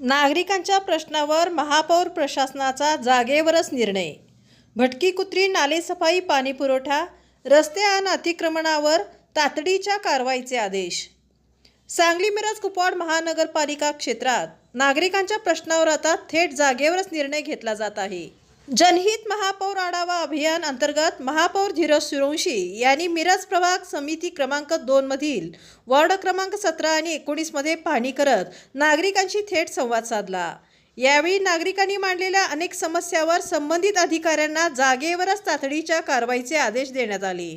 नागरिकांच्या प्रश्नावर महापौर प्रशासनाचा जागेवरच निर्णय। भटकी कुत्री, नालेसफाई, पाणीपुरवठा, रस्ते आणि अतिक्रमणावर तातडीच्या कारवाईचे आदेश। सांगली मिरज कुपवाड महानगरपालिका क्षेत्रात नागरिकांच्या प्रश्नावर आता थेट जागेवरच निर्णय घेतला जात आहे। जनहित महापौर आढावा अभियान अंतर्गत महापौर धीरज सूर्यवंशी यांनी मिरज प्रभाग समिती क्रमांक 2 मधील वार्ड क्रमांक 17 आणि 19 मध्ये पाहणी करत नागरिकांशी थेट संवाद साधला। यावेळी नागरिकांनी मांडलेल्या अनेक समस्यांवर संबंधित अधिकाऱ्यांना जागेवरच तातडीच्या कारवाईचे आदेश देण्यात आले।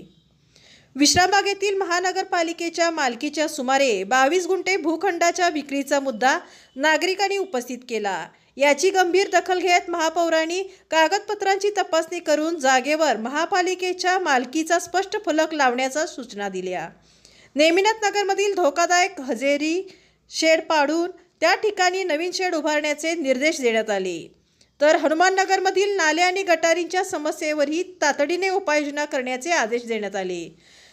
विश्रामबाग येथील महानगरपालिकेच्या मालकीच्या सुमारे 22 गुंठे भूखंडाच्या विक्रीचा मुद्दा नागरिकांनी उपस्थित केला। याची गंभीर दखल घेत महापौरांनी कागदपत्रांची तपासणी करून जागेवर महापालिकेच्या मालकीचा स्पष्ट फलक लावण्याच्या सूचना दिल्या। नेमिनाथ नगरमधील धोकादायक हजेरी शेड पाडून त्या ठिकाणी नवीन शेड उभारण्याचे निर्देश देण्यात आले। तर हनुमान नगरमधील नाले आणि गटारींच्या समस्येवरही तातडीने उपाययोजना करण्याचे आदेश देण्यात आले।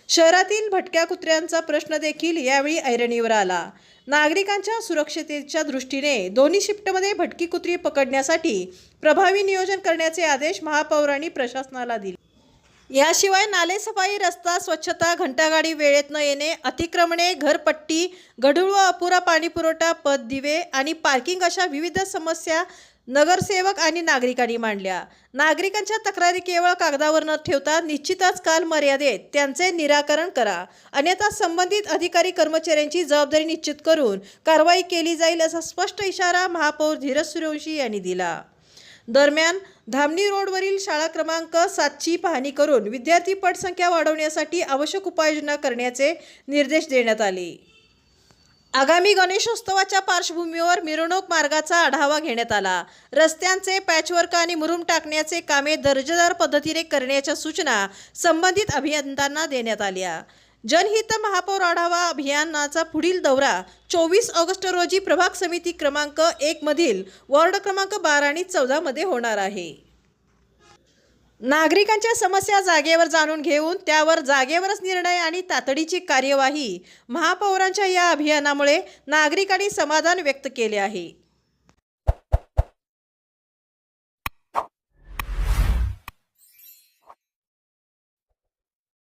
शहरातील भटक्या कुत्र्यांचा प्रश्न देखील यावेळी ऐरणीवर आला। नागरिकांच्या सुरक्षतेच्या दृष्टीने दोन्ही शिफ्टमध्ये भटकी कुत्री पकडण्यासाठी प्रभावी नियोजन करण्याचे आदेश महापौरांनी प्रशासनाला दिले। याशिवाय नालेसफाई, रस्ता स्वच्छता, घंटागाडी वेळेत न येणे, अतिक्रमणे, घरपट्टी, गढूळ व अपुरा पाणीपुरवठा, पथ दिवे आणि पार्किंग अशा विविध समस्या नगरसेवक आणि नागरिकांनी मांडल्या। नागरिकांच्या तक्रारी केवळ कागदावर न ठेवता निश्चितच कालमर्यादेत त्यांचे निराकरण करा, अन्यथा संबंधित अधिकारी कर्मचाऱ्यांची जबाबदारी निश्चित करून कारवाई केली जाईल असा स्पष्ट इशारा महापौर धीरज सूर्यवंशी यांनी दिला। दरम्यान धामणी रोडवरील शाळा क्रमांक 7ची पाहणी करून विद्यार्थी पटसंख्या वाढवण्यासाठी आवश्यक उपाययोजना करण्याचे निर्देश देण्यात आले। आगामी गणेशोत्सवाच्या पार्श्वभूमीवर मिरवणूक मार्गाचा आढावा घेण्यात आला। रस्त्यांचे पॅचवर्क आणि मुरुम टाकण्याचे कामे दर्जेदार पद्धतीने करण्याच्या सूचना संबंधित अभियंत्यांना देण्यात आल्या। जनहित महापौर आढावा अभियानाचा पुढील दौरा 24 ऑगस्ट रोजी प्रभाग समिती क्रमांक 1 मधील वार्ड क्रमांक 12 आणि 14 मध्ये होणार आहे। नागरिकांच्या समस्या जागेवर जाणून घेऊन त्यावर जागेवरच निर्णय आणि तातडीची कार्यवाही महापौरांच्या या अभियानामुळे नागरिकांनी समाधान व्यक्त केले आहे।